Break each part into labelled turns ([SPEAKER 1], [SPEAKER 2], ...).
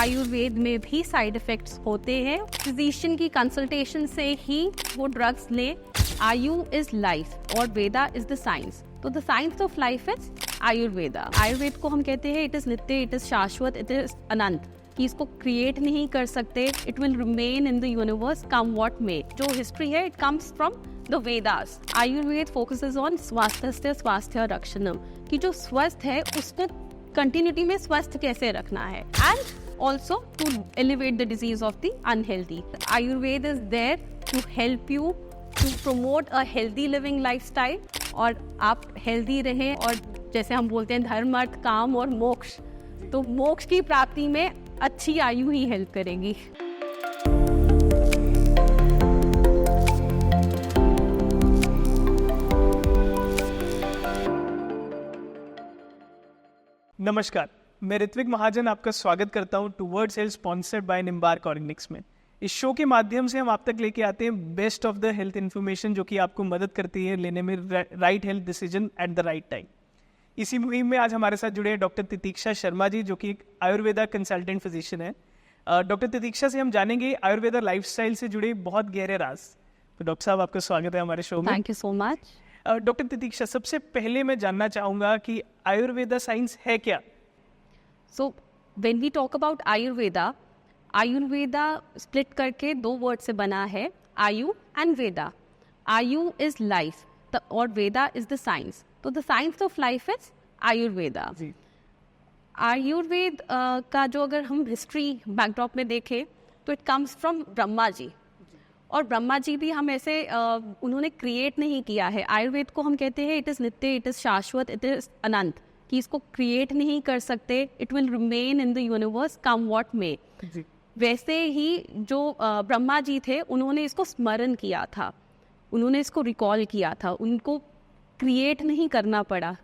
[SPEAKER 1] आयुर्वेद में भी side effects होते हैं। फिजिशियन की कंसल्टेशन से ही वो ड्रग्स ले। आयु इज लाइफ और वेदा इज द साइंस। तो the science of life is Ayurveda. Ayurveda को हम कहते हैं इट इज नित्य, इट इज शाश्वत, इट इज अनंत, कि इसको क्रिएट नहीं कर सकते। It will remain in the universe come what मे। जो हिस्ट्री है it comes from the Vedas. Ayurveda focuses on स्वास्थ्य स्वास्थ्य रक्षणम, कि जो स्वस्थ है उसको कंटिन्यूटी में स्वस्थ कैसे रखना है, and also to elevate the disease of the unhealthy. Ayurveda is there to help you to promote a healthy living lifestyle, और आप हेल्दी रहें, और जैसे हम बोलते हैं धर्म अर्थ काम और मोक्ष, तो मोक्ष की प्राप्ति में अच्छी आयु ही हेल्प करेगी।
[SPEAKER 2] नमस्कार, मैं ऋत्विक महाजन आपका स्वागत करता हूं towards health sponsored by Nimbark organics में। इस शो के माध्यम से हम आप तक लेके आते हैं best of the health information, जो कि आपको मदद करती है लेने में right health decision at the right time. इसी मुहिम में आज हमारे साथ जुड़े हैं डॉक्टर तितीक्षा शर्मा जी, जो कि एक आयुर्वेदा कंसल्टेंट फिजिशियन है। डॉक्टर तितीक्षा से हम जानेंगे आयुर्वेदा लाइफस्टाइल से जुड़े बहुत गहरे राज। तो डॉक्टर साहब, आपका स्वागत है हमारे शो में।
[SPEAKER 1] Thank you so much.
[SPEAKER 2] Doctor Titiksha, सबसे पहले मैं जानना चाहूँगा कि आयुर्वेदा साइंस है क्या?
[SPEAKER 1] So when we talk about Ayurveda, Ayurveda split करके दो वर्ड से बना है, आयु एंड वेदा। आयु इज लाइफ और वेदा इज द साइंस। तो the science of life is Ayurveda. Ayurveda का जो अगर हम हिस्ट्री बैकड्रॉप में देखें तो it comes from Brahma ji, और ब्रह्मा जी भी हम ऐसे उन्होंने क्रिएट नहीं किया है। आयुर्वेद को हम कहते हैं इट इज़ नित्य, इट इज़ शाश्वत, इट इज़ अनंत, कि इसको क्रिएट नहीं कर सकते। It will remain in the universe come what मे। वैसे ही जो ब्रह्मा जी थे उन्होंने इसको स्मरण किया था, उन्होंने इसको रिकॉल किया था, उनको क्रिएट नहीं करना पड़ा।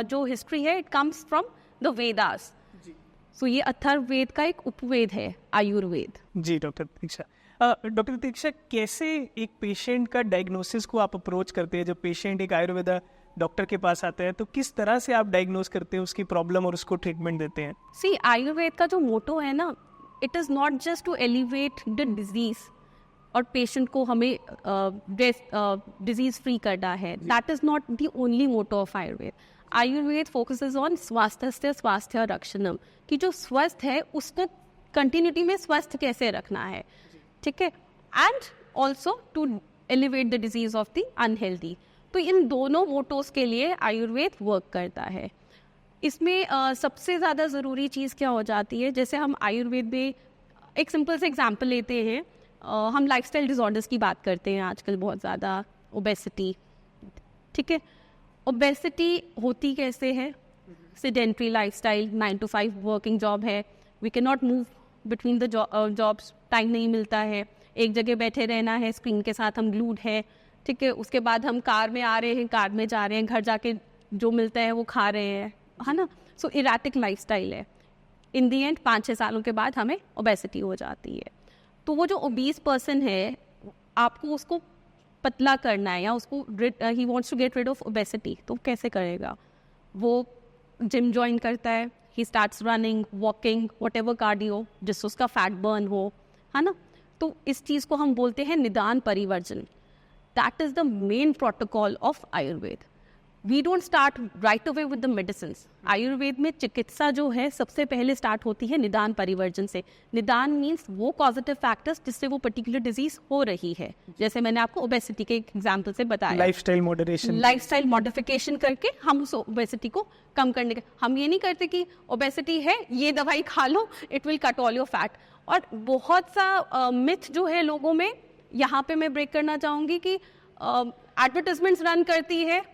[SPEAKER 1] जो हिस्ट्री है it comes from the Vedas. So ये अथर्ववेद का एक उपवेद है आयुर्वेद।
[SPEAKER 2] जी डॉक्टर तितीक्षा। डॉक्टर तितीक्षा, कैसे एक पेशेंट का डायग्नोसिस को आप अप्रोच करते हैं? जब पेशेंट एक आयुर्वेदा डॉक्टर के पास आता है तो किस तरह से आप डायग्नोस करते हैं उसकी प्रॉब्लम और उसको ट्रीटमेंट देते हैं?
[SPEAKER 1] सी, आयुर्वेद का जो मोटो है ना, it is not just to elevate the disease और पेशेंट को हमें डिजीज फ्री करना है। That is not the only motto of Ayurveda. Ayurveda focuses on स्वास्थ्य स्वास्थ्य रक्षणम, कि जो स्वस्थ है उसको कंटिन्यूटी में स्वस्थ कैसे रखना है, ठीक है, and also to elevate the disease of the unhealthy. तो इन दोनों मोटोज के लिए आयुर्वेद वर्क करता है। इसमें सबसे ज़्यादा ज़रूरी चीज़ क्या हो जाती है, जैसे हम आयुर्वेद में एक सिंपल से एग्जांपल लेते हैं, हम लाइफस्टाइल डिसऑर्डर्स की बात करते हैं आजकल बहुत ज़्यादा, ओबेसिटी, ठीक है। ओबेसिटी होती कैसे है? Sedentary lifestyle, 9 to 5 working job है, we can not move between the jobs, time नहीं मिलता है, एक जगह बैठे रहना है, स्क्रीन के साथ हम ग्लूड है, ठीक है। उसके बाद हम कार में आ रहे हैं, कार में जा रहे हैं, घर जाके जो मिलता है वो खा रहे हैं, है ना। सो इराटिक लाइफस्टाइल है। इन दी एंड 5-6 सालों के बाद हमें ओबेसिटी हो जाती है। तो वो जो ओबीस पर्सन है, आपको उसको पतला करना है या उसको he wants to get rid of obesity, तो कैसे करेगा? वो जिम ज्वाइन करता है, he starts running, walking, whatever cardio, जिससे उसका फैट बर्न हो, है ना। तो इस चीज़ को हम बोलते हैं निदान परिवर्जन। That is the main protocol of Ayurveda. We don't start right away with the medicines. Ayurveda में चिकित्सा जो है सबसे पहले स्टार्ट होती है निदान परिवर्जन से। निदान मीन्स वो पॉजिटिव फैक्टर्स जिससे वो पर्टिकुलर डिजीज हो रही है। जैसे मैंने आपको ओबेसिटी के एग्जांपल से बताया, लाइफस्टाइल मॉडिफिकेशन करके हम उस ओबेसिटी को कम करने का। हम ये नहीं करते कि ओबेसिटी है ये दवाई खा लो, it will cut all your fat. और बहुत सा मिथ जो है लोगों में, यहाँ पे मैं ब्रेक करना चाहूँगी कि एडवर्टाइजमेंट्स रन करती है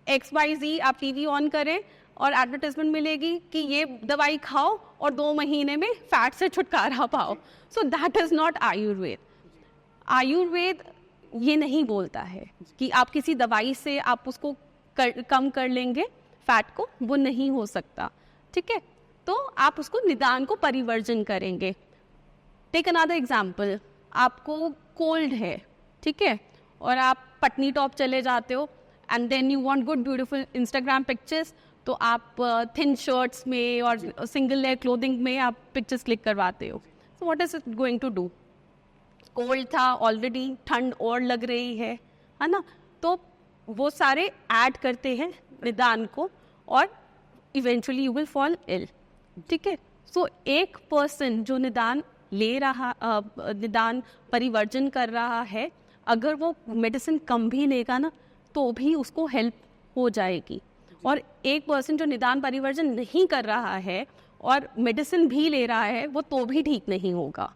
[SPEAKER 1] XYZ, आप टीवी ऑन करें और एडवर्टाइजमेंट मिलेगी कि ये दवाई खाओ और 2 महीने में फैट से छुटकारा पाओ। So that is not Ayurveda. Ayurveda ये नहीं बोलता है कि आप किसी दवाई से आप उसको कम कर लेंगे फैट को, वो नहीं हो सकता, ठीक है। तो आप उसको निदान को परिवर्जन करेंगे। टेक अनदर एग्जाम्पल, आपको कोल्ड है, ठीक है, और आप पटनी टॉप चले जाते हो and then you want good beautiful Instagram pictures, तो आप थिन शर्ट्स में और सिंगल लेयर क्लोथिंग में आप पिक्चर्स क्लिक करवाते हो. So what is it going to do? Cold था ऑलरेडी, ठंड और लग रही है ना, तो वो सारे ऐड करते हैं निदान को और eventually you will fall ill. ठीक है. सो एक पर्सन जो निदान ले रहा निदान परिवर्जन कर रहा है, अगर वो मेडिसिन कम भी लेगा ना तो भी उसको हेल्प हो जाएगी. और एक पर्सन जो निदान परिवर्जन नहीं कर रहा है और मेडिसिन भी ले रहा है वो तो भी ठीक नहीं होगा.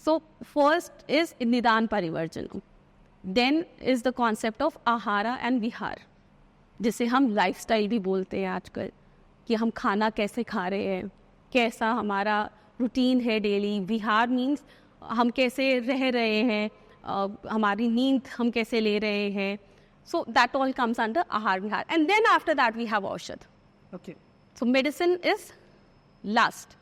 [SPEAKER 1] सो फर्स्ट इज निदान परिवर्जन, then is the concept of ahara and vihara, जिसे हम लाइफस्टाइल भी बोलते हैं आजकल, कि हम खाना कैसे खा रहे हैं, कैसा हमारा रूटीन है डेली. विहार मीन्स हम कैसे रह रहे हैं, हमारी नींद हम कैसे ले रहे हैं. So that all comes under ahar vihar. And then after that we have aushadh.
[SPEAKER 2] Okay.
[SPEAKER 1] So medicine is last.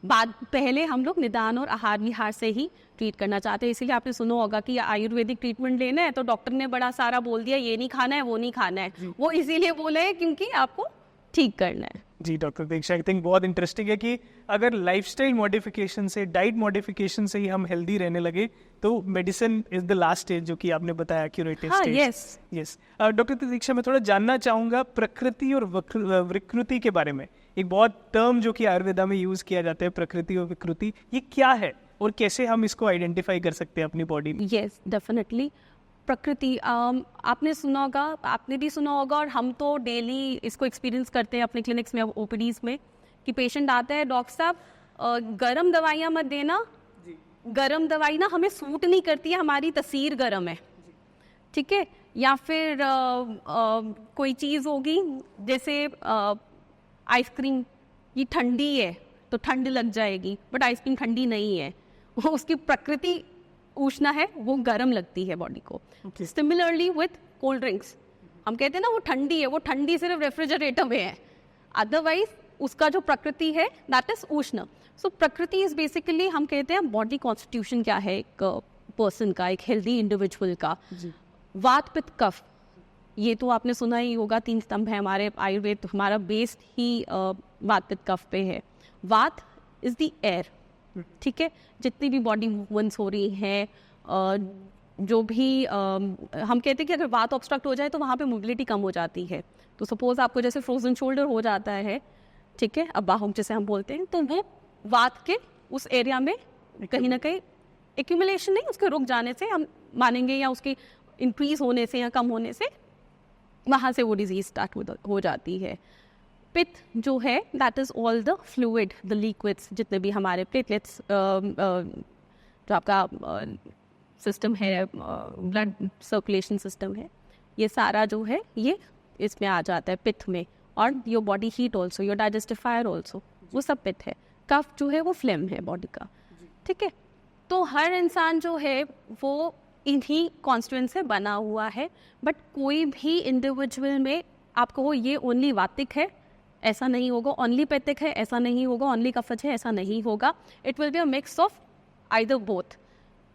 [SPEAKER 1] पहले हम लोग निदान और आहार विहार से ही ट्रीट करना चाहते हैं. इसीलिए आपने सुना होगा कि आयुर्वेदिक ट्रीटमेंट लेना है तो डॉक्टर ने बड़ा सारा बोल दिया, ये नहीं खाना है, वो नहीं खाना है. वो इसीलिए बोले हैं क्योंकि आपको ठीक करना है.
[SPEAKER 2] जी डॉक्टर दीक्षा, आई थिंक बहुत इंटरेस्टिंग है कि अगर लाइफस्टाइल मॉडिफिकेशन से, डाइट मॉडिफिकेशन से ही हम हेल्दी रहने लगे तो medicine is the last stage, जो कि आपने बताया curative stage. Yes. Doctor Diksha, मैं थोड़ा जानना चाहूँगा प्रकृति और विकृति के बारे में. एक बहुत टर्म जो कि आयुर्वेदा में यूज किया जाता है, प्रकृति और विकृति, ये क्या है और कैसे हम इसको आइडेंटिफाई कर सकते हैं अपनी बॉडी में?
[SPEAKER 1] Yes, definitely. प्रकृति आपने सुना होगा, आपने भी सुना होगा, और हम तो डेली इसको एक्सपीरियंस करते हैं अपने क्लिनिक्स में, ओपीडीज में, कि पेशेंट आता है, डॉक्टर साहब गरम दवाइयाँ मत देना, गरम दवाई ना हमें सूट नहीं करती है, हमारी तसीर गरम है. ठीक है. या फिर कोई चीज़ होगी जैसे आइसक्रीम, ये ठंडी है तो ठंड लग जाएगी, बट आइसक्रीम ठंडी नहीं है, वो उसकी प्रकृति उष्ण है, वो गर्म लगती है बॉडी को. सिमिलरली विथ कोल्ड ड्रिंक्स, हम कहते हैं ना वो ठंडी है, वो ठंडी सिर्फ रेफ्रिजरेटर में है, अदरवाइज उसका जो प्रकृति है दैट इज उष्ण. सो प्रकृति इज बेसिकली, हम कहते हैं बॉडी कॉन्स्टिट्यूशन क्या है एक पर्सन का, एक हेल्दी इंडिविजुअल का. वात पित्त कफ, ये तो आपने सुना ही होगा, 3 स्तंभ है हमारे आयुर्वेद, हमारा बेस ही वात पित्त कफ पे है. वात इज द एयर. ठीक है. जितनी भी बॉडी मूवमेंट्स हो रही हैं, जो भी हम कहते हैं कि अगर वात ऑब्स्ट्रक्ट हो जाए तो वहाँ पे मोबिलिटी कम हो जाती है. तो सपोज आपको जैसे फ्रोजन शोल्डर हो जाता है, ठीक है, अबाहुक जिसे हम बोलते हैं, तो वो वात के उस एरिया में कहीं ना कहीं एक्यूमुलेशन नहीं, उसके रुक जाने से हम मानेंगे, या उसकी इंक्रीज होने से या कम होने से वहाँ से वो डिजीज स्टार्ट हो जाती है. पित्त जो है that is all the fluid, the liquids, जितने भी हमारे प्लेटलेट्स, जो आपका सिस्टम है, ब्लड सर्कुलेशन सिस्टम है, ये सारा जो है ये इसमें आ जाता है पित्त में. और your body heat also, your digestifier also, वो सब पित्त है. कफ जो है वो फ्लेम है बॉडी का. ठीक है. तो हर इंसान जो है वो इन्हीं कॉन्स्टिट्यूएंट से बना हुआ है, बट कोई भी इंडिविजुअल में आपको वो ये ओनली वातिक है ऐसा नहीं होगा, ओनली पित्तिक है ऐसा नहीं होगा, ओनली कफज है ऐसा नहीं होगा. It will be a mix of either both,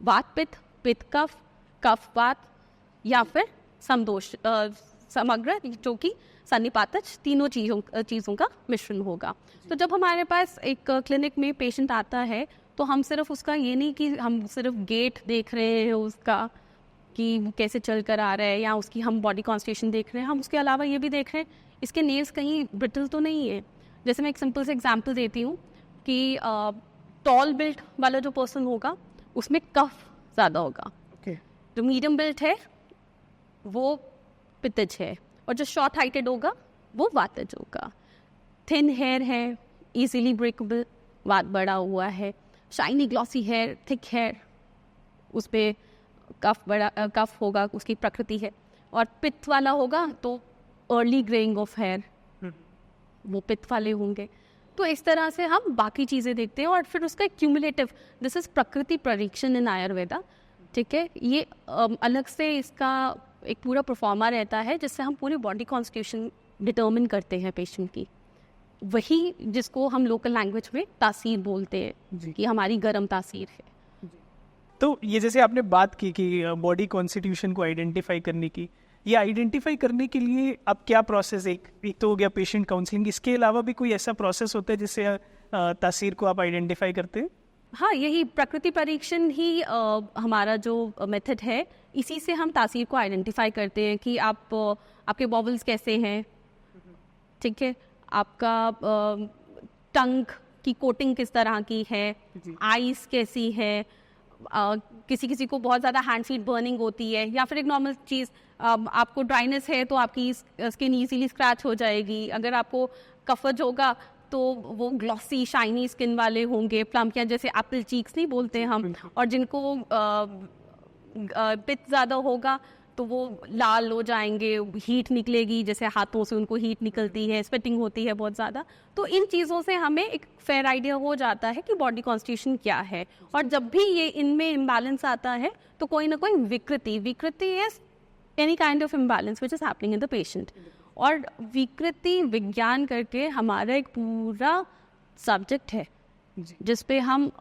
[SPEAKER 1] वात पित्त, पित्त कफ, कफ वात, या फिर समदोष, समग्र, जो कि सन्निपातज, तीनों चीज़ों का मिश्रण होगा. तो जब हमारे पास एक क्लिनिक में पेशेंट आता है तो हम सिर्फ उसका ये नहीं कि हम सिर्फ गेट देख रहे हैं उसका कि कैसे चल कर आ रहा है, या उसकी हम बॉडी कॉन्स्टिट्यूशन देख रहे हैं, हम उसके अलावा ये भी देख रहे हैं इसके नेल्स कहीं ब्रिटल तो नहीं है. जैसे मैं एक सिंपल से एग्जांपल देती हूँ कि टॉल बिल्ट वाला जो पर्सन होगा उसमें कफ ज़्यादा होगा. जो मीडियम बिल्ट है वो पित्तज है, और जो शॉर्ट हाइटेड होगा वो वातज होगा. थिन हेयर है, इजीली ब्रेकेबल, वात बड़ा हुआ है. Shiny glossy hair, thick hair, उस पर कफ होगा, उसकी प्रकृति है. और पित्त वाला होगा तो अर्ली ग्रेइंग ऑफ हेयर, वो पित्त वाले होंगे. तो इस तरह से हम बाकी चीज़ें देखते हैं, और फिर उसका क्यूमुलेटिव, दिस इज प्रकृति परीक्षण इन आयुर्वेदा. ठीक है. ये अलग से इसका एक पूरा परफॉर्मा रहता है जिससे हम पूरी बॉडी कॉन्स्टिट्यूशन डिटर्मिन करते हैं पेशेंट की, वही जिसको हम लोकल लैंग्वेज में तासीर बोलते हैं कि हमारी गर्म तासीर है.
[SPEAKER 2] तो ये जैसे आपने बात की कि बॉडी कॉन्स्टिट्यूशन को आइडेंटिफाई करने की, ये आइडेंटिफाई करने के लिए अब क्या प्रोसेस, एक तो हो गया पेशेंट काउंसलिंग, इसके अलावा भी कोई ऐसा प्रोसेस होता है जिससे तासीर को आप आइडेंटिफाई करते हैं?
[SPEAKER 1] हाँ, यही प्रकृति परीक्षण ही हमारा जो मेथड है, इसी से हम तासीर को आइडेंटिफाई करते हैं कि आपके बॉबल्स कैसे हैं, ठीक है, आपका टंग की कोटिंग किस तरह की है, आइस कैसी है, किसी किसी को बहुत ज़्यादा हैंड फीट बर्निंग होती है, या फिर एक नॉर्मल चीज़, आपको ड्राइनेस है तो आपकी स्किन ईजीली स्क्रैच हो जाएगी, अगर आपको कफज होगा तो वो ग्लॉसी शाइनी स्किन वाले होंगे, प्लम्प या जैसे एप्पल चीक्स नहीं बोलते हम, और जिनको पित्त ज़्यादा होगा तो वो लाल हो जाएंगे, हीट निकलेगी, जैसे हाथों से उनको हीट निकलती है, स्वेटिंग होती है बहुत ज़्यादा। तो इन चीज़ों से हमें एक फेयर आइडिया हो जाता है कि बॉडी कॉन्स्टिट्यूशन क्या है, और जब भी ये इनमें इम्बैलेंस आता है तो कोई ना कोई विकृति is any kind of imbalance which is happening in the patient. और विकृति विज्ञान करके हमारा एक पूरा सब्जेक्ट है जिस पे हम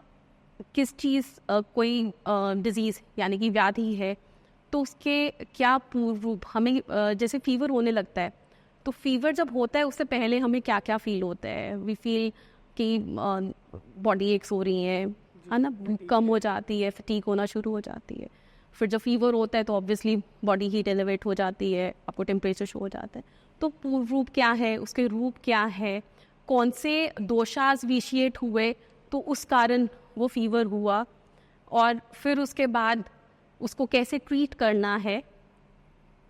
[SPEAKER 1] किस चीज़ कोई डिजीज़ यानी कि व्याधि है तो उसके क्या पूर्व रूप, हमें जैसे फीवर होने लगता है तो फीवर जब होता है उससे पहले हमें क्या क्या फील होता है, वी फील कि बॉडी एक्स हो रही है ना, कम हो जाती है, फटीग होना शुरू हो जाती है। फिर जब फीवर होता है तो ऑब्वियसली बॉडी हीट एलिवेट हो जाती है, आपको टेम्परेचर शो हो जाता है। तो पूर्व रूप क्या है, उसके रूप क्या है, कौन से दोषाज विशिएट हुए तो उस कारण वो फीवर हुआ, और फिर उसके बाद उसको कैसे ट्रीट करना है,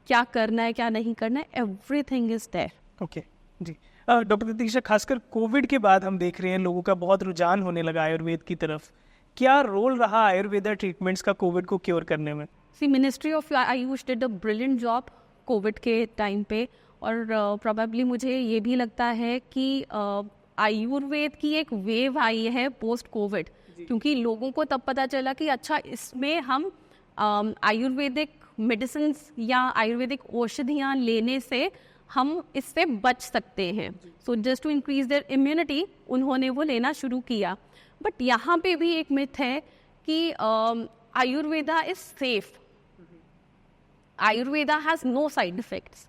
[SPEAKER 1] क्या करना है क्या नहीं करना है, एवरीथिंग इज देयर।
[SPEAKER 2] ओके जी। डॉक्टर प्रतीक्षा, खासकर कोविड के बाद हम देख रहे हैं लोगों का बहुत रुझान होने लगा आयुर्वेद की तरफ। क्या रोल रहा आयुर्वेदा ट्रीटमेंट्स का कोविड को क्योर करने में?
[SPEAKER 1] See ministry of AYUSH did a brilliant job Covid के टाइम पे, और प्रोबेबली मुझे ये भी लगता है कि आयुर्वेद की एक वेव आई है पोस्ट कोविड, क्योंकि लोगों को तब पता चला कि अच्छा इसमें हम आयुर्वेदिक मेडिसिन या आयुर्वेदिक औषधियाँ लेने से हम इससे बच सकते हैं। So just to increase their immunity उन्होंने वो लेना शुरू किया। बट यहाँ पे भी एक मिथ है कि Ayurveda is safe, Ayurveda has no side effects.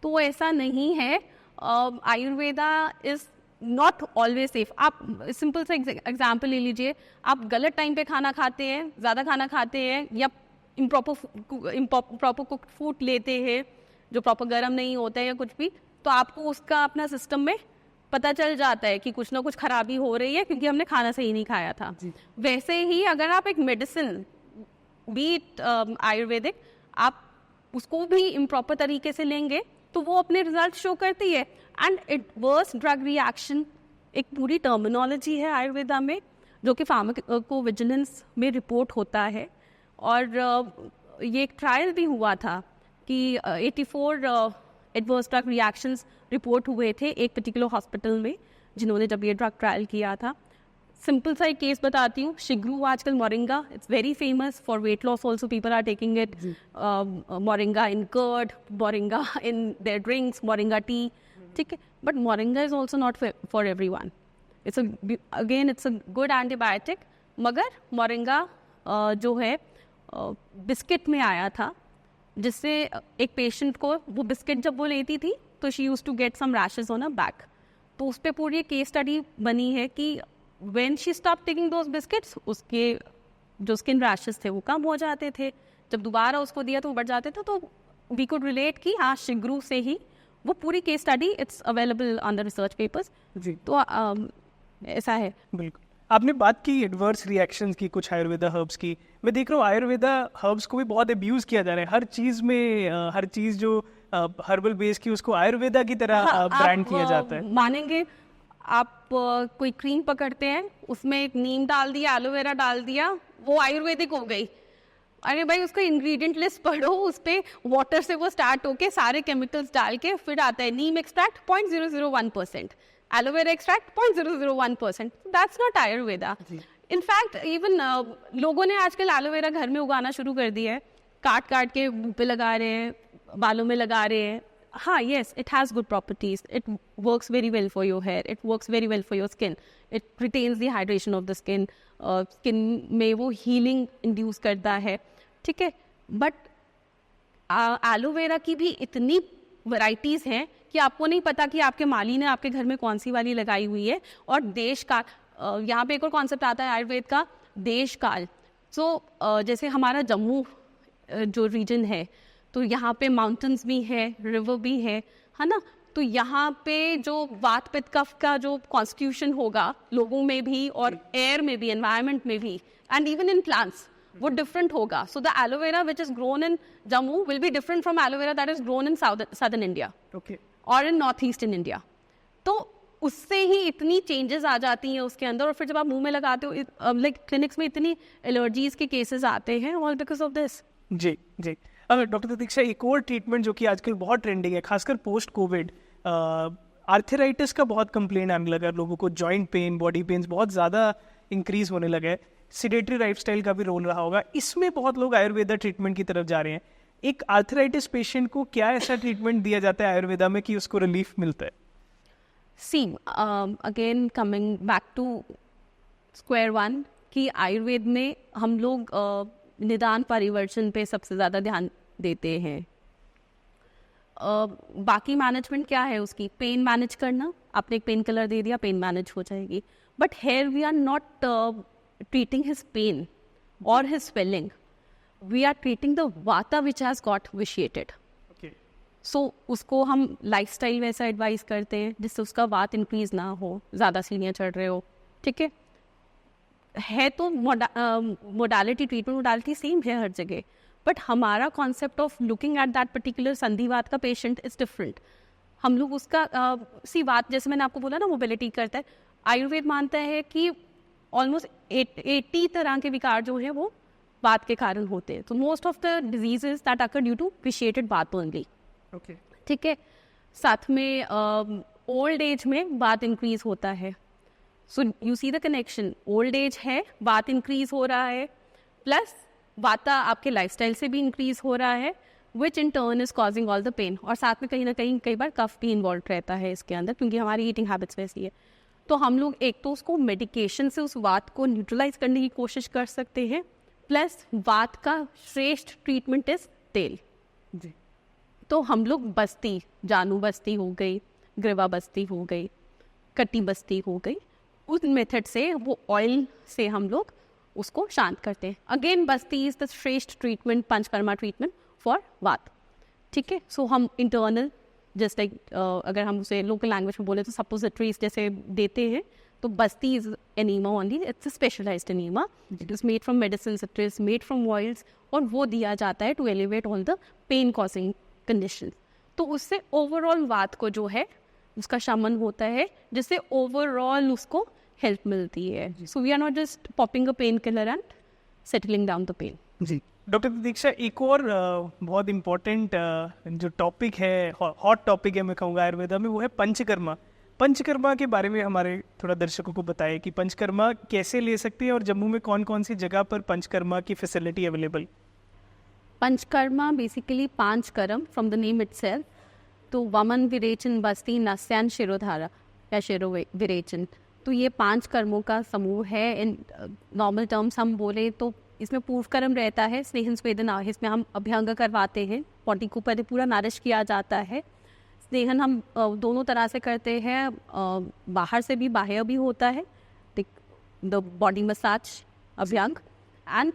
[SPEAKER 1] तो ऐसा नहीं है, Ayurveda is not always safe. आप सिंपल सा एग्जाम्पल ले लीजिए, आप गलत टाइम पे खाना खाते हैं, ज़्यादा खाना खाते हैं, या प्रॉपर कुक्ड फूड लेते हैं जो प्रॉपर गर्म नहीं होता है या कुछ भी, तो आपको उसका अपना सिस्टम में पता चल जाता है कि कुछ ना कुछ खराबी हो रही है क्योंकि हमने खाना सही नहीं खाया था। वैसे ही अगर आप एक मेडिसिन बीट आयुर्वेदिक, आप उसको भी इम्प्रॉपर तरीके से लेंगे तो वो अपने रिजल्ट शो करती है। एंड एडवर्स ड्रग रिएक्शन एक पूरी टर्मिनोलॉजी है आयुर्वेदा में जो कि फार्माकोविजिलेंस में रिपोर्ट होता है। और ये एक ट्रायल भी हुआ था कि 84 एडवर्स ड्रग रिएक्शंस रिपोर्ट हुए थे एक पर्टिकुलर हॉस्पिटल में जिन्होंने जब ये ड्रग ट्रायल किया था। सिंपल सा एक केस बताती हूँ, शिग्रू आजकल moringa, it's very famous for weight loss also, people are taking it, moringa in curd, moringa in their drinks, moringa tea, ठीक है, but moringa is also not for everyone. It's a good antibiotic, मगर moringa जो है biscuit में आया था, जिससे एक पेशेंट को वो बिस्किट जब वो लेती थी तो she used to get some rashes on a back. तो उस पर पूरी केस स्टडी बनी है कि when she stop taking those biscuits, उसके जो स्किन रैशेज थे वो कम हो जाते थे, जब दोबारा उसको दिया तो वो बढ़ जाते थे। तो वी कुड रिलेट कि हाँ, शिग्रू से ही वो पूरी case study, it's available on the research papers जी। तो ऐसा है।
[SPEAKER 2] बिल्कुल, आपने बात की एडवर्स रिएक्शंस की कुछ आयुर्वेदा हर्ब्स की। मैं देख रहा हूँ आयुर्वेदा हर्ब्स को भी बहुत अब्यूज किया जा रहा है, हर चीज़ में हर चीज़ जो हर्बल बेस की उसको आयुर्वेदा की तरह ब्रांड किया जाता है।
[SPEAKER 1] मानेंगे आप कोई क्रीम पकड़ते हैं, उसमें एक नीम डाल दिया, एलोवेरा डाल दिया, वो आयुर्वेदिक हो गई। अरे भाई, उसका इंग्रेडिएंट लिस्ट पढ़ो, उस पे वाटर से वो स्टार्ट होके सारे केमिकल्स डाल के फिर आता है neem extract 0.001%, aloe vera extract 0.001%, that's not Ayurveda. In fact even लोगों ने आजकल एलोवेरा घर में उगाना शुरू कर दिया है, काट काट के मुंह पे लगा रहे हैं, बालों में लगा रहे हैं। हाँ, yes, it has good properties. It works very well for your hair. It works very well for your skin. It retains the hydration of the skin. Skin में वो healing induce करता है, ठीक है। But एलोवेरा की भी इतनी varieties हैं कि आपको नहीं पता कि आपके माली ने आपके घर में कौन सी वाली लगाई हुई है। और देश का यहाँ पे एक और कॉन्सेप्ट आता है आयुर्वेद का, देश काल। सो जैसे हमारा जम्मू जो रीजन है, तो यहाँ पे माउंटेन्स भी है, रिवर भी है ना। तो यहाँ पे जो वात पित्त कफ का जो कॉन्स्टिट्यूशन होगा लोगों में भी और एयर में भी, एनवायरनमेंट में भी, एंड इवन इन प्लांट्स, वो डिफरेंट होगा। So the aloe vera which is grown in Jammu will be different from aloe vera that is grown in southern India और इन नॉर्थ ईस्टर्न इंडिया। तो उससे ही इतनी चेंजेस आ जाती हैं उसके अंदर। और फिर जब आप मुंह में लगाते हो, लाइक क्लिनिक्स में इतनी एलर्जीज के केसेस आते हैं, ऑल बिकॉज ऑफ दिस।
[SPEAKER 2] जी जी। डॉक्टर प्रतीक्षा, एक और ट्रीटमेंट जो कि आजकल बहुत ट्रेंडिंग है, खासकर पोस्ट कोविड, आर्थराइटिस का बहुत कंप्लेन आने लगा लोगों को, जॉइंट पेन, बॉडी पेन्स बहुत ज़्यादा इंक्रीज होने लगे। सीडेटरी लाइफस्टाइल का भी रोल रहा होगा, इसमें बहुत लोग आयुर्वेदा ट्रीटमेंट की तरफ जा रहे हैं। एक आर्थराइटिस पेशेंट को क्या ऐसा ट्रीटमेंट दिया जाता है आयुर्वेदा में कि उसको रिलीफ मिलता है?
[SPEAKER 1] See again coming back to square one, कि आयुर्वेद में हम लोग निदान परिवर्तन पे सबसे ज़्यादा ध्यान देते हैं। बाकी मैनेजमेंट क्या है उसकी, पेन मैनेज करना, आपने एक पेन किलर दे दिया, पेन मैनेज हो जाएगी। But here we are not treating his pain और his swelling, we are treating the vata which has got विशिएटेड। सो उसको हम लाइफस्टाइल वैसा एडवाइस करते हैं जिससे उसका वात इंक्रीज ना हो, ज़्यादा सीढ़ियाँ चढ़ रहे हो, ठीक है तो मोडालिटी, ट्रीटमेंट मोडालिटी सेम है हर जगह, बट हमारा concept of looking at that particular संधिवात का पेशेंट इज डिफरेंट। हम लोग उसका सी वात, जैसे मैंने आपको बोला ना, मोबिलिटी करता है। आयुर्वेद मानता है कि ऑलमोस्ट 80 तरह के विकार जो है वो वात के कारण होते हैं। तो most of the diseases that occur due to vitiated vata only, ठीक है। साथ में ओल्ड एज में वात इंक्रीज होता है। So you see the connection, old age है, वात इंक्रीज हो रहा है, प्लस वाता आपके लाइफस्टाइल से भी इंक्रीज हो रहा है, which in turn is causing all the pain. और साथ में कहीं ना कहीं कई बार कफ भी इन्वॉल्व रहता है इसके अंदर, क्योंकि हमारी ईटिंग हैबिट्स वैसी है। तो हम लोग एक तो उसको मेडिकेशन से उस वात को न्यूट्रलाइज करने की कोशिश कर सकते हैं, प्लस वात का श्रेष्ठ ट्रीटमेंट इज तेल जी। तो हम लोग बस्ती, जानू बस्ती हो गई, ग्रीवा बस्ती हो गई, कटी बस्ती हो गई, उस मेथड से वो ऑयल से हम लोग उसको शांत करते हैं। अगेन बस्ती इज द श्रेष्ठ ट्रीटमेंट, पंचकर्मा ट्रीटमेंट फॉर वात, ठीक है। सो हम इंटरनल, जस्ट लाइक अगर हम उसे लोकल लैंग्वेज में बोले तो सपोजिटरीज जैसे देते हैं, तो बस्ती is enema only, it's a specialized enema, it is made from medicine, it is made from oils, और वो दिया जाता है to elevate all the pain causing condition. तो उससे ओवरऑल वात को जो है उसका शमन होता है, जिससे ओवरऑल उसको हेल्प मिलती है। So we are not just popping a pain killer and settling down the pain
[SPEAKER 2] जी। डॉक्टर प्रतीक्षा, एक और बहुत इम्पोर्टेंट जो टॉपिक है, हॉट टॉपिक है मैं कहूँगा आयुर्वेदा में, वो है पंचकर्मा। पंचकर्मा के बारे में हमारे थोड़ा दर्शकों को बताइए कि पंचकर्मा कैसे ले सकते हैं और जम्मू में कौन कौन सी जगह पर पंचकर्मा की फैसिलिटी अवेलेबल?
[SPEAKER 1] पंचकर्मा बेसिकली 5 कर्म फ्रॉम द नेम इटसेल्फ। तो वमन, विरेचन, बस्ती, नस्यान, शिरोधारा या शिरो विरेचन, तो ये 5 कर्मों का समूह है। इन नॉर्मल टर्म्स हम बोले तो इसमें पूर्व कर्म रहता है, स्नेहन स्वेदन, इसमें हम अभ्यंग करवाते हैं, बॉडी को पहले पूरा नारिश किया जाता है। स्नेहन हम दोनों तरह से करते हैं, बाहर से भी, बाह्य भी होता है, the body massage abhyanga, and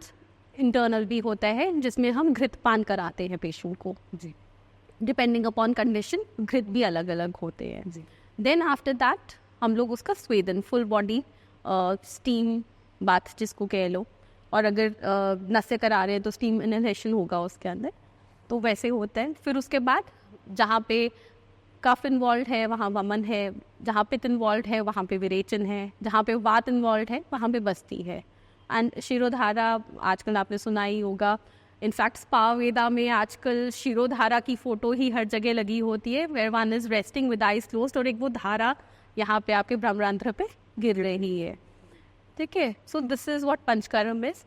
[SPEAKER 1] internal भी होता है जिसमें हम घृतपान कराते हैं पेशेंट को जी। डिपेंडिंग अपॉन कंडीशन घृत भी अलग अलग होते हैं जी। देन आफ्टर दैट हम लोग उसका स्वेदन, फुल बॉडी स्टीम बाथ जिसको कह लो, और अगर नशे करा रहे हैं तो स्टीम इनहेलेशन होगा उसके अंदर, तो वैसे होता है। फिर उसके बाद जहाँ पे कफ इन्वॉल्व है वहाँ वमन है, जहाँ पित्त इन्वॉल्व है वहाँ पे विरेचन है, जहाँ पे वात इन्वॉल्व है वहाँ पे बस्ती है। एंड शिरोधारा आजकल आपने सुना ही होगा, इनफैक्ट स्पा वेदा में आजकल शिरोधारा की फोटो ही हर जगह लगी होती है, where one is resting with eyes closed, और एक वो धारा यहाँ पे आपके ब्रह्मरंध्र पे गिर रही है, ठीक है। So this is what panchakarma is.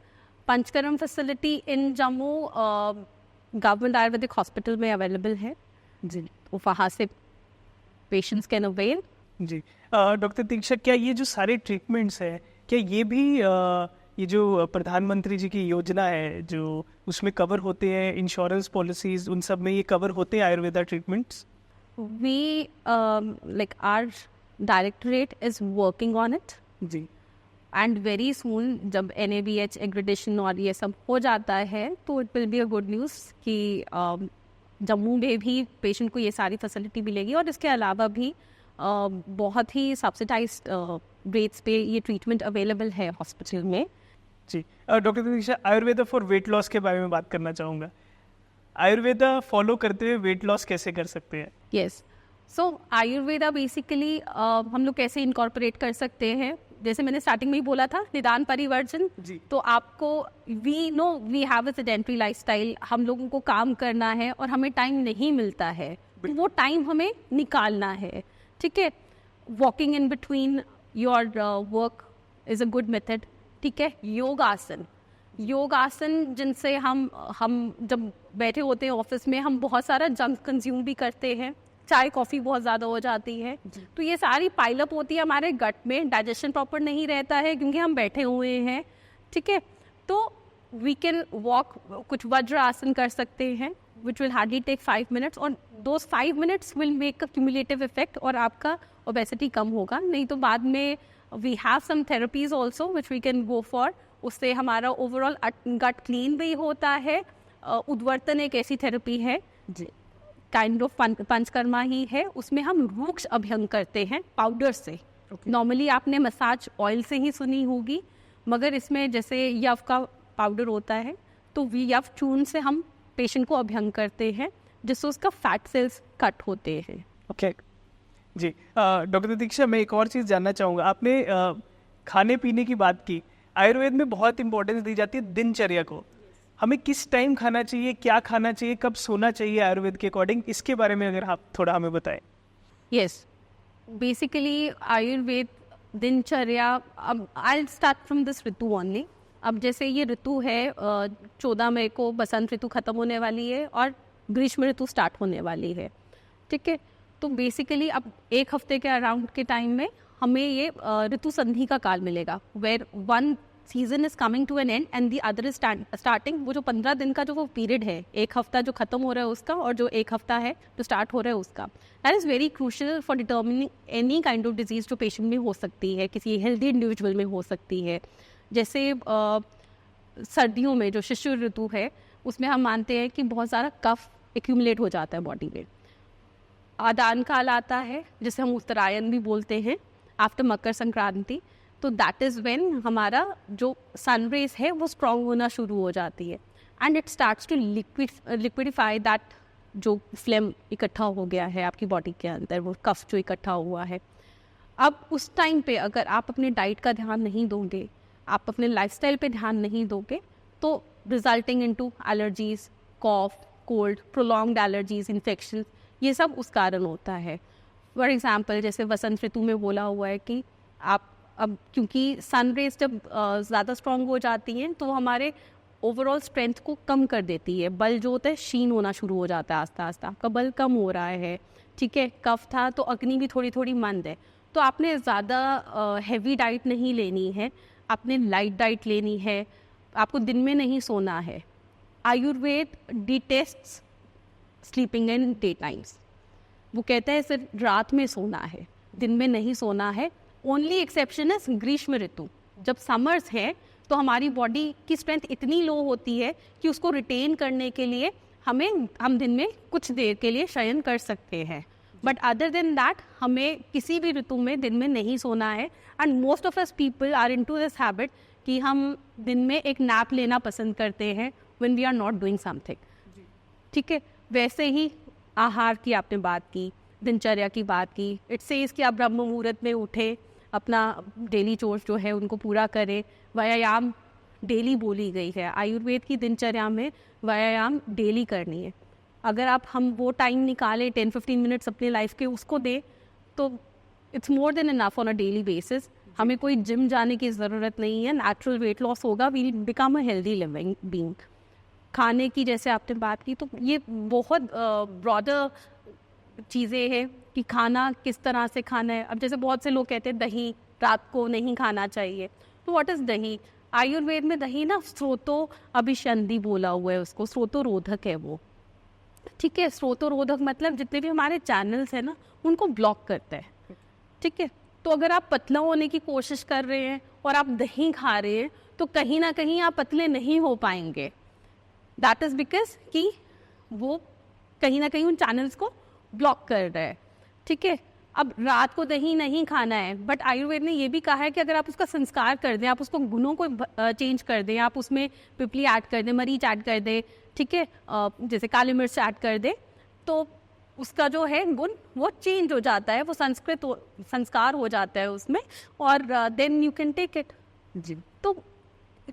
[SPEAKER 1] Panchakarma facility in Jammu government Ayurvedic hospital में अवेलेबल है जी, तो वहाँ से पेशेंट्स कैन अवेल जी।
[SPEAKER 2] डॉक्टर दीक्षा, क्या ये जो सारे ट्रीटमेंट्स हैं, क्या ये भी ये जो प्रधानमंत्री जी की योजना है जो उसमें कवर होते हैं इंश्योरेंस पॉलिसीज, उन सब में ये कवर होते हैं Ayurveda treatments?
[SPEAKER 1] We like our directorate is working on it.
[SPEAKER 2] जी
[SPEAKER 1] एंड वेरी सून जब NABH एक्रेडिटेशन और ये सब हो जाता है तो it will be a good news कि जम्मू में भी पेशेंट को ये सारी फैसिलिटी मिलेगी और इसके अलावा भी बहुत ही सब्सिडाइज रेट्स पे ये ट्रीटमेंट अवेलेबल है हॉस्पिटल में.
[SPEAKER 2] जी doctor Diksha, Ayurveda for weight loss के बारे में बात करना चाहूँगा. आयुर्वेदा फॉलो करते हुए वेट लॉस कैसे कर सकते हैं?
[SPEAKER 1] यस, सो आयुर्वेदा बेसिकली हम लोग कैसे इनकॉर्पोरेट कर सकते हैं, जैसे मैंने स्टार्टिंग में ही बोला था निदान परिवर्जन. तो आपको we have a sedentary lifestyle, हम लोगों को काम करना है और हमें टाइम नहीं मिलता है, वो टाइम हमें निकालना है. ठीक है, walking in between your work is a good method. ठीक है, योगासन जिनसे हम जब बैठे होते हैं ऑफिस में हम बहुत सारा जंक कंज्यूम भी करते हैं, चाय कॉफ़ी बहुत ज़्यादा हो जाती है, तो ये सारी पाइलअप होती है हमारे गट में, डाइजेशन प्रॉपर नहीं रहता है क्योंकि हम बैठे हुए हैं. ठीक है, तो वी कैन वॉक, कुछ वज्र आसन कर सकते हैं which will hardly take 5 minutes और those 5 minutes will make a cumulative effect और आपका ओबेसिटी कम होगा. नहीं तो बाद में we have some therapies also which we can go for, उससे हमारा ओवरऑल गट क्लीन भी होता है. उद्वर्तन एक ऐसी थेरेपी है काइंड ऑफ पंचकर्मा ही है, उसमें हम रूक्ष अभ्यंग करते हैं पाउडर से. नॉर्मली आपने मसाज ऑयल से ही सुनी होगी, मगर इसमें जैसे यव का पाउडर होता है तो यव चूर्ण से हम पेशेंट को अभ्यंग करते हैं जिससे उसका फैट सेल्स कट होते हैं.
[SPEAKER 2] ओके जी डॉक्टर दीक्षा, मैं एक और चीज़ जानना चाहूँगा. आपने खाने पीने की बात की. आयुर्वेद में बहुत इंपॉर्टेंस दी जाती है दिनचर्या को. हमें किस टाइम खाना चाहिए, क्या खाना चाहिए, कब सोना चाहिए आयुर्वेद के अकॉर्डिंग, इसके बारे में अगर आप थोड़ा हमें बताएं.
[SPEAKER 1] यस, बेसिकली आयुर्वेद दिनचर्या, अब I start from this Ritu only. अब जैसे ये ऋतु है 14 मई को बसंत ऋतु खत्म होने वाली है और ग्रीष्म ऋतु स्टार्ट होने वाली है. ठीक है, तो बेसिकली अब एक हफ्ते के अराउंड के टाइम में हमें ये ऋतु संधि का काल मिलेगा, where one season is coming to an end and the other is starting. वो जो 15 दिन का जो वो पीरियड है, एक हफ्ता जो खत्म हो रहा है उसका और जो एक हफ्ता है जो स्टार्ट हो रहा है उसका, that is very crucial for determining any kind of disease जो पेशेंट में हो सकती है, किसी हेल्दी इंडिविजुअल में हो सकती है. जैसे सर्दियों में जो शिशु ऋतु है उसमें हम मानते हैं कि बहुत सारा कफ एक्यूमुलेट हो जाता है बॉडी में. आदान काल आता है जिसे हम उत्तरायण भी बोलते हैं आफ्टर मकर संक्रांति, तो दैट इज़ व्हेन हमारा जो सन रेज है वो स्ट्रॉन्ग होना शुरू हो जाती है and it starts to liquidify that जो फ्लेम इकट्ठा हो गया है आपकी बॉडी के अंदर, वो कफ जो इकट्ठा हुआ है. अब उस टाइम पे अगर आप अपने डाइट का ध्यान नहीं दोगे, आप अपने लाइफस्टाइल पे ध्यान नहीं दोगे, तो रिजल्टिंग इनटू एलर्जीज, कॉफ, कोल्ड, प्रोलॉन्ग्ड एलर्जीज, इन्फेक्शन, ये सब उस कारण होता है. फॉर एग्जाम्पल जैसे वसंत ऋतु में बोला हुआ है कि आप अब क्योंकि सन रेज जब ज़्यादा स्ट्रॉन्ग हो जाती हैं तो हमारे ओवरऑल स्ट्रेंथ को कम कर देती है, बल जो होता है क्षीण होना शुरू हो जाता है, आस्ता आस्ता आपका बल कम हो रहा है. ठीक है, कफ था तो अग्नि भी थोड़ी थोड़ी मंद है, तो आपने ज़्यादा हैवी डाइट नहीं लेनी है, आपने लाइट डाइट लेनी है, आपको दिन में नहीं सोना है. Ayurveda detests sleeping in day times, वो कहते हैं सिर्फ रात में सोना है, दिन में नहीं सोना है. ओनली एक्सेप्शन है ग्रीष्म ऋतु, जब समर्स है तो हमारी बॉडी की स्ट्रेंथ इतनी लो होती है कि उसको रिटेन करने के लिए हम दिन में कुछ देर के लिए शयन कर सकते हैं, बट अदर देन दैट हमें किसी भी ऋतु में दिन में नहीं सोना है. And most of us people are into this habit कि हम दिन में एक नैप लेना पसंद करते हैं when we are not doing something. ठीक है, वैसे ही आहार की आपने बात की, दिनचर्या की बात की. इट सेज कि आप ब्रह्म मुहूर्त में उठे, अपना डेली चोर्स जो है उनको पूरा करें. व्यायाम डेली बोली गई है, आयुर्वेद की दिनचर्या में व्यायाम डेली करनी है. अगर हम वो टाइम निकालें 10-15 मिनट्स अपने लाइफ के उसको दें तो it's more than enough on a daily basis. हमें कोई जिम जाने की ज़रूरत नहीं है, नेचुरल वेट लॉस होगा, we become a healthy living being. खाने की जैसे आपने बात की, तो ये बहुत ब्रॉडर चीज़ें हैं कि खाना किस तरह से खाना है. अब जैसे बहुत से लोग कहते हैं दही रात को नहीं खाना चाहिए, तो व्हाट इज़ दही? आयुर्वेद में दही ना स्रोतो अभिसंधि बोला हुआ है उसको, स्रोतोरोधक है वो, ठीक है। स्रोतोरोधक मतलब जितने भी हमारे चैनल्स हैं ना उनको ब्लॉक करता है, ठीक है। तो अगर आप पतला होने की कोशिश कर रहे हैं और आप दही खा रहे हैं तो कहीं ना कहीं आप पतले नहीं हो पाएंगे। दैट इज़ बिकॉज कि वो कहीं ना कहीं उन चैनल्स को ब्लॉक कर रहा है, ठीक है। अब रात को दही नहीं खाना है, बट आयुर्वेद ने ये भी कहा है कि अगर आप उसका संस्कार कर दें, आप उसको गुणों को चेंज कर दें, आप उसमें पिपली ऐड कर दें, मरीच ऐड कर दें, ठीक है, जैसे काली मिर्च ऐड कर दें, तो उसका जो है गुण वो चेंज हो जाता है, वो संस्कार हो जाता है उसमें, और then you can take it जी। तो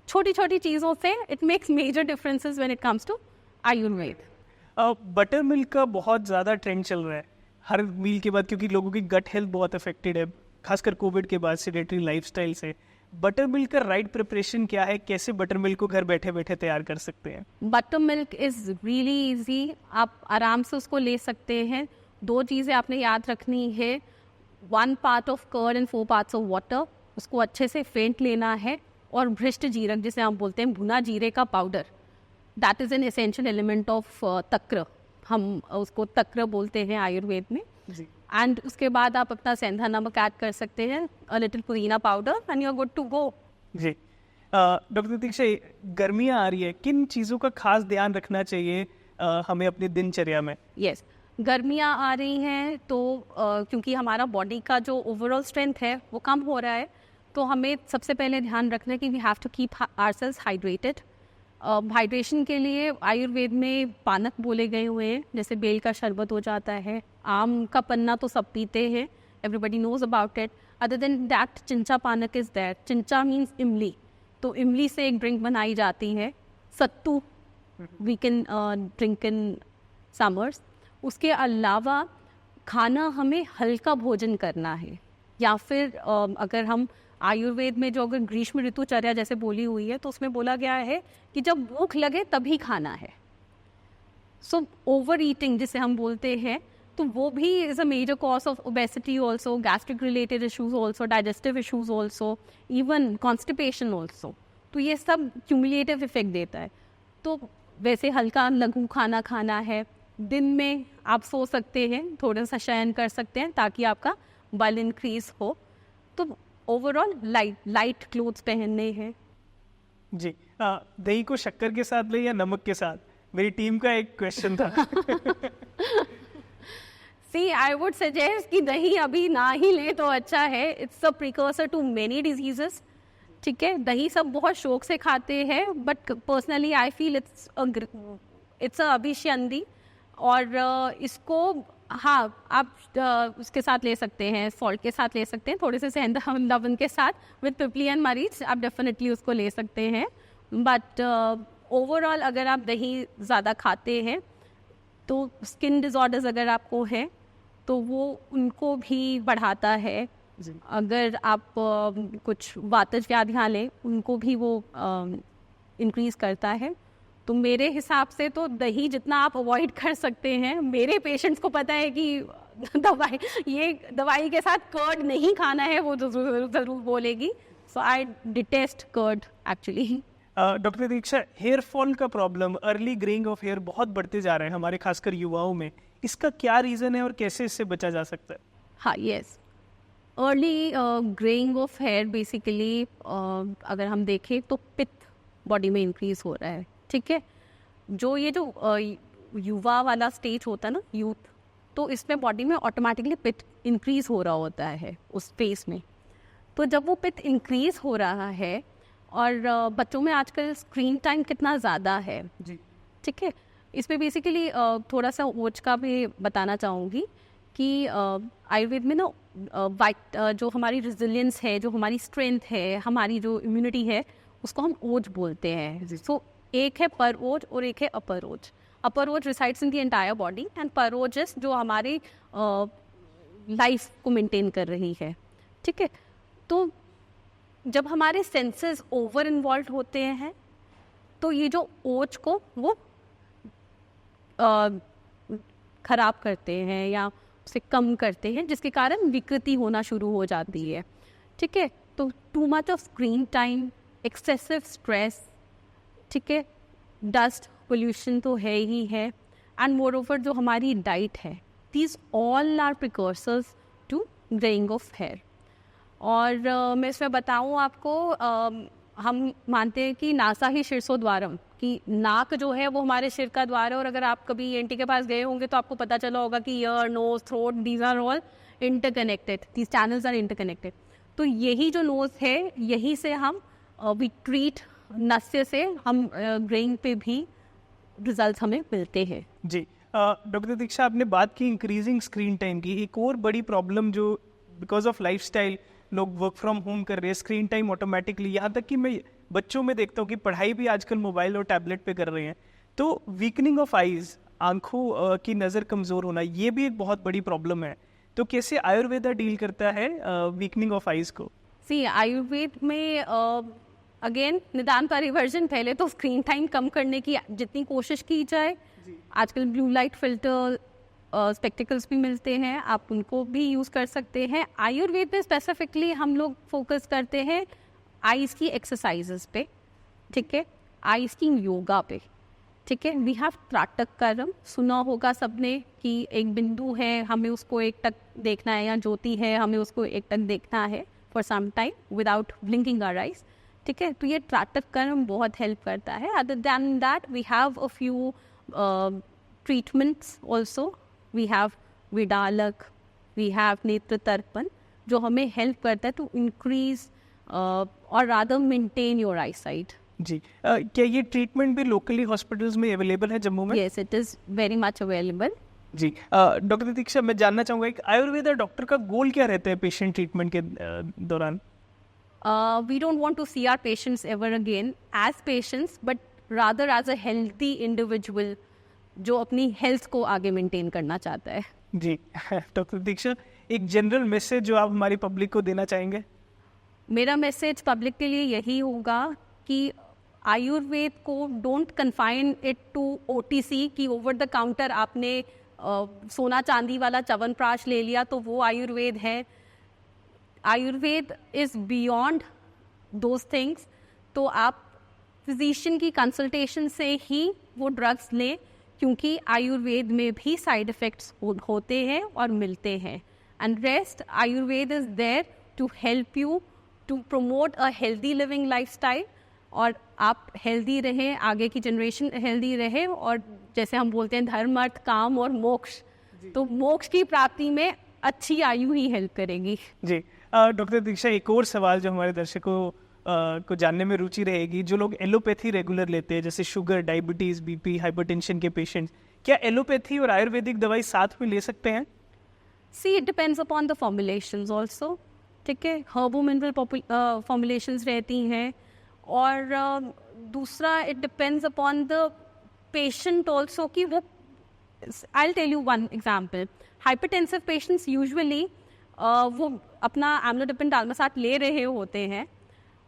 [SPEAKER 1] छोटी छोटी चीज़ों से it makes major differences when it comes to Ayurveda.
[SPEAKER 2] Buttermilk का बहुत ज़्यादा ट्रेंड चल रहा है हर मील के बाद, क्योंकि लोगों की गट हेल्थ बहुत अफेक्टेड है, खासकर कोविड के बाद सेडेटरी लाइफस्टाइल से। बटर मिल्क का राइट प्रिपरेशन क्या है, कैसे बटर मिल्क को घर बैठे बैठे तैयार कर सकते हैं?
[SPEAKER 1] Butter milk is really easy, आप आराम से उसको ले सकते हैं। 2 चीज़ें आपने याद रखनी है, 1 part of curd and 4 parts of water, उसको अच्छे से फेंट लेना है, और भ्रष्ट जीरक जिसे हम बोलते हैं भुना जीरे का powder, that is an essential element of takra, हम उसको तक्र बोलते हैं आयुर्वेद में
[SPEAKER 2] जी।
[SPEAKER 1] एंड उसके बाद आप अपना सेंधा नमक ऐड कर सकते हैं, a little pudina powder, and you are good to go
[SPEAKER 2] जी। डॉक्टर प्रतीक्षा, गर्मियाँ आ रही है, किन चीज़ों का खास ध्यान रखना चाहिए हमें अपनी दिनचर्या में?
[SPEAKER 1] यस, गर्मियाँ आ रही हैं तो क्योंकि हमारा बॉडी का जो ओवरऑल स्ट्रेंथ है वो कम हो रहा है, तो हमें सबसे पहले ध्यान रखना है कि we have to keep ourselves hydrated. Hydration के लिए आयुर्वेद में पानक बोले गए हुए हैं, जैसे बेल का शरबत हो जाता है, आम का पन्ना तो सब पीते हैं, everybody knows about it. Other than that chincha panaka is there. चिंचा मीन्स इमली, तो इमली से एक ड्रिंक बनाई जाती है, sattu we can drink in summers. उसके अलावा खाना हमें हल्का भोजन करना है, या फिर अगर हम आयुर्वेद में जो अगर ग्रीष्म ऋतुचर्या जैसे बोली हुई है तो उसमें बोला गया है कि जब भूख लगे तभी खाना है। सो ओवर ईटिंग जिसे हम बोलते हैं, तो वो भी is a major cause of obesity also, gastric related issues also, digestive issues also, even constipation also. तो ये सब क्यूमुलेटिव इफेक्ट देता है। तो वैसे हल्का लघु खाना खाना है, दिन में आप सो सकते हैं, थोड़ा सा शयन कर सकते हैं ताकि आपका बल इंक्रीज हो। तो ओवरऑल लाइट क्लोथ्स पहनने हैं
[SPEAKER 2] जी। दही को शक्कर के साथ ले या नमक के साथ, मेरी टीम का एक क्वेश्चन था।
[SPEAKER 1] सी आई वुड सजेस्ट कि दही अभी ना ही ले तो अच्छा है, it's a precursor to many diseases, ठीक है। दही सब बहुत शौक से खाते हैं, but personally I feel it's a abhisandhi, और इसको हाँ आप उसके साथ ले सकते हैं, सॉल्ट के साथ ले सकते हैं, थोड़े से सेंधा लवण के साथ विद पिपली एंड मरीच आप डेफिनेटली उसको ले सकते हैं। बट ओवरऑल अगर आप दही ज़्यादा खाते हैं तो स्किन डिसऑर्डर्स अगर आपको है तो वो उनको भी बढ़ाता है। अगर आप कुछ वातज व्याधियाँ लें उनको भी वो इंक्रीज़ करता है। तो मेरे हिसाब से तो दही जितना आप अवॉइड कर सकते हैं, मेरे पेशेंट्स को पता है कि दवाई के साथ कर्ड नहीं खाना है, वो तो ज़रूर बोलेगी। So I detest curd actually.
[SPEAKER 2] Doctor Diksha, hair fall का problem, early greying of hair बहुत बढ़ते जा रहे हैं हमारे खासकर युवाओं में, इसका क्या रीज़न है और कैसे इससे बचा जा सकता है?
[SPEAKER 1] हाँ, yes, early greying of hair basically अगर हम देखें तो पित्त बॉडी में इंक्रीज हो रहा है, ठीक है। जो ये जो युवा वाला स्टेज होता है ना, यूथ, तो इसमें बॉडी में ऑटोमेटिकली पित्त इंक्रीज हो रहा होता है उस फेस में। तो जब वो पित्त इंक्रीज हो रहा है, और बच्चों में आजकल स्क्रीन टाइम कितना ज़्यादा है
[SPEAKER 2] जी,
[SPEAKER 1] ठीक है, इसमें बेसिकली थोड़ा सा ओज का भी बताना चाहूँगी कि आयुर्वेद में ना जो हमारी रेजिलियंस है, जो हमारी स्ट्रेंथ है, हमारी जो इम्यूनिटी है, उसको हम ओज बोलते हैं। सो एक है पर ओज और एक है अपर ओज। अपर ओज resides in the entire body and पर ओज जो हमारी लाइफ को मेंटेन कर रही है, ठीक है। तो जब हमारे सेंसेस ओवर इन्वॉल्व होते हैं तो ये जो ओज को वो खराब करते हैं या उसे कम करते हैं, जिसके कारण विकृति होना शुरू हो जाती है, ठीक है। तो too much of screen time, excessive stress, ठीक है, डस्ट पोल्यूशन तो है ही है, एंड मोर ओवर जो हमारी डाइट है, these all are precursors to greying of hair. और मैं इसमें बताऊँ आपको, हम मानते हैं कि नासा ही शीर्षोद्वारम, कि नाक जो है वो हमारे सिर का द्वार है. और अगर आप कभी ENT के पास गए होंगे तो आपको पता चला होगा कि ear, nose, throat, these are all interconnected, these channels are interconnected. तो यही जो नोज है, यही से हम वी ट्रीट नस्य से हम ग्रेइंग पे भी रिजल्ट हमें मिलते हैं.
[SPEAKER 2] जी. डॉक्टर दीक्षा, आपने बात की इंक्रीजिंग स्क्रीन टाइम की. एक और बड़ी प्रॉब्लम जो बिकॉज ऑफ लाइफस्टाइल लोग वर्क फ्रॉम होम कर रहे हैं, स्क्रीन टाइम ऑटोमेटिकली, यहाँ तक कि मैं बच्चों में देखता हूँ कि पढ़ाई भी आजकल मोबाइल और टैबलेट पे कर रहे हैं. तो वीकनिंग ऑफ आईज, आंखों की नज़र कमज़ोर होना, ये भी एक बहुत बड़ी प्रॉब्लम है. तो कैसे आयुर्वेदा डील करता है वीकनिंग ऑफ आईज को?
[SPEAKER 1] सी आयुर्वेद में अगेन निदान परिवर्जन, पहले तो स्क्रीन टाइम कम करने की जितनी कोशिश की जाए. आजकल ब्लू लाइट फिल्टर स्पेक्टिकल्स भी मिलते हैं, आप उनको भी यूज़ कर सकते हैं. आयुर्वेद में स्पेसिफिकली हम लोग फोकस करते हैं आइज़ की एक्सरसाइजेस पे, ठीक है, आइज़ की योगा पे, ठीक है. वी हैव त्राटककरम, सुना होगा सबने कि एक बिंदु है, हमें उसको एक टक देखना है, या ज्योति है, हमें उसको एक टक देखना है for some time without blinking our eyes, ठीक है. तो ये त्राटककरम बहुत हेल्प करता है. Other than that we have a few treatments also. We have vidalaka, we have netra tarpana, जो हमें हेल्प करता है टू इंक्रीज और rather maintain your eyesight.
[SPEAKER 2] जी. क्या ये ट्रीटमेंट भी लोकली हॉस्पिटल्स में अवेलेबल है जम्मू में?
[SPEAKER 1] Yes, it is very much available.
[SPEAKER 2] जी. डॉक्टर दीक्षा, मैं जानना चाहूँगा एक आयुर्वेदा डॉक्टर का गोल क्या रहता है पेशेंट ट्रीटमेंट के दौरान?
[SPEAKER 1] We don't want to see our patients ever again as patients, but rather as a healthy individual जो अपनी हेल्थ को आगे मेंटेन करना चाहता है.
[SPEAKER 2] जी. डॉक्टर दीक्षा, एक जनरल मैसेज जो आप हमारी पब्लिक को देना चाहेंगे?
[SPEAKER 1] मेरा मैसेज पब्लिक के लिए यही होगा कि आयुर्वेद को don't confine it to OTC, कि ओवर द काउंटर आपने सोना चांदी वाला च्यवनप्राश ले लिया तो वो आयुर्वेद है. Ayurveda is beyond those things. तो आप फिजिशियन की कंसल्टेशन से ही वो ड्रग्स लें, क्योंकि आयुर्वेद में भी साइड इफ़ेक्ट्स होते हैं और मिलते हैं. And rest, Ayurveda is there to help you to promote a healthy living lifestyle, और आप हेल्दी रहें, आगे की जनरेशन हेल्दी रहे, और जैसे हम बोलते हैं धर्म, अर्थ, काम और मोक्ष, तो मोक्ष की प्राप्ति में अच्छी आयु ही हेल्प करेगी.
[SPEAKER 2] जी. डॉक्टर दीक्षा, एक और सवाल जो हमारे दर्शकों को जानने में रुचि रहेगी, जो लोग एलोपैथी रेगुलर लेते हैं, जैसे शुगर, डायबिटीज़, BP, हाइपरटेंशन के पेशेंट्स, क्या एलोपैथी और आयुर्वेदिक दवाई साथ में ले सकते हैं?
[SPEAKER 1] See it depends upon the formulations also, ठीक है. हर्बो मिनरल फॉर्मुलेशंस रहती हैं, और दूसरा it depends upon the patient also कि वो, I will tell you one example. Hypertensive patients usually वो अपना एम्लोडाइपिन डालमासाट ले रहे होते हैं,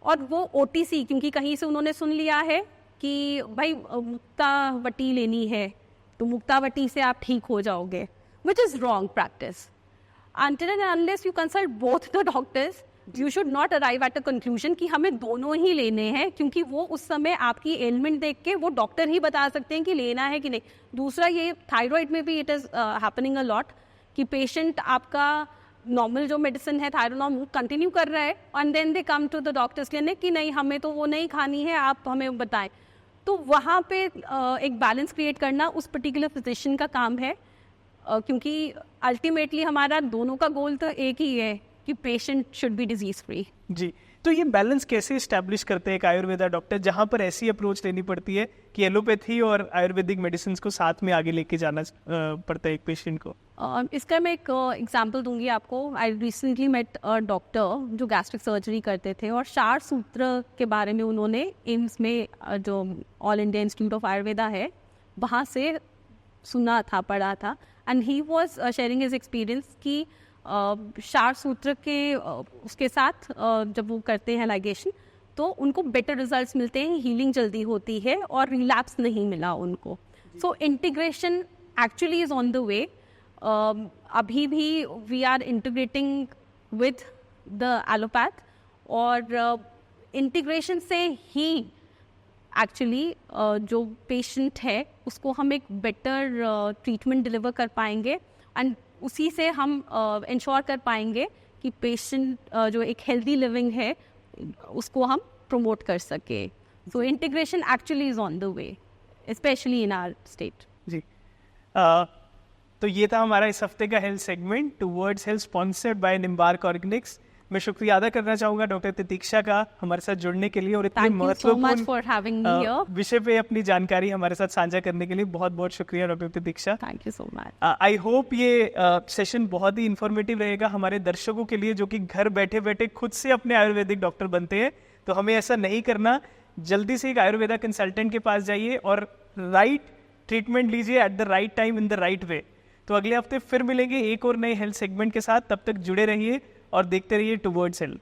[SPEAKER 1] और वो OTC, क्योंकि कहीं से उन्होंने सुन लिया है कि भाई मुक्तावटी लेनी है, तो मुक्तावटी से आप ठीक हो जाओगे, which is wrong practice. Until and unless you consult both the doctors, you should not arrive at a conclusion कि हमें दोनों ही लेने हैं, क्योंकि वो उस समय आपकी एलिमेंट देख के वो डॉक्टर ही बता सकते हैं कि लेना है कि नहीं. दूसरा, ये थायराइड में भी it is happening a lot कि पेशेंट आपका नॉर्मल जो मेडिसिन है थायरोनॉर्म कंटिन्यू कर रहा है, and then they come to the doctor's clinic कि नहीं, हमें तो वो नहीं खानी है, आप हमें बताएं. तो वहाँ पे एक बैलेंस क्रिएट करना उस पर्टिकुलर फिजिशियन का काम है, क्योंकि अल्टीमेटली हमारा दोनों का गोल तो एक ही है कि patient should be disease free.
[SPEAKER 2] जी. तो ये बैलेंस कैसे इस्टेब्लिश करते हैं एक आयुर्वेदा डॉक्टर, जहाँ पर ऐसी अप्रोच लेनी पड़ती है कि एलोपैथी और आयुर्वेदिक मेडिसिन को साथ में आगे लेके जाना पड़ता है एक पेशेंट को?
[SPEAKER 1] इसका मैं एक एग्जांपल दूंगी आपको. I recently met a doctor जो गैस्ट्रिक सर्जरी करते थे, और क्षार सूत्र के बारे में उन्होंने एम्स में जो all India institute of Ayurveda है वहाँ से सुना था, पढ़ा था, and he was sharing his experience कि क्षार सूत्र के उसके साथ जब वो करते हैं लाइगेशन, तो उनको बेटर रिजल्ट्स मिलते हैं, हीलिंग जल्दी होती है, और रिलैप्स नहीं मिला उनको. So integration actually is on the way. अभी भी we are integrating with the allopath, और इंटीग्रेशन से ही एक्चुअली जो पेशेंट है उसको हम एक बेटर ट्रीटमेंट डिलीवर कर पाएंगे एंड उसी से हम इंश्योर कर पाएंगे कि पेशेंट जो एक हेल्दी लिविंग है उसको हम प्रमोट कर सके. So integration actually is on the way, specially in our state.
[SPEAKER 2] जी. तो ये था हमारा इस हफ्ते का health segment towards health sponsored by Nimbark Organics. मैं शुक्रिया अदा करना चाहूंगा डॉक्टर तितिक्षा का हमारे साथ जुड़ने के लिए और इतने महत्वपूर्ण विषय पे अपनी जानकारी हमारे साथ साझा करने के लिए. बहुत बहुत शुक्रिया doctor Titiksha.
[SPEAKER 1] Thank you so much.
[SPEAKER 2] I hope ये सेशन बहुत ही इंफॉर्मेटिव रहेगा हमारे दर्शकों के लिए जो कि घर बैठे बैठे खुद से अपने आयुर्वेदिक डॉक्टर बनते हैं. तो हमें ऐसा नहीं करना, जल्दी से एक आयुर्वेदा कंसल्टेंट के पास जाइए और राइट ट्रीटमेंट लीजिए at the right time in the right way. तो अगले हफ्ते फिर मिलेंगे एक और नए हेल्थ सेगमेंट के साथ. तब तक जुड़े रहिए और देखते रहिए टुवर्ड्स हेल्थ.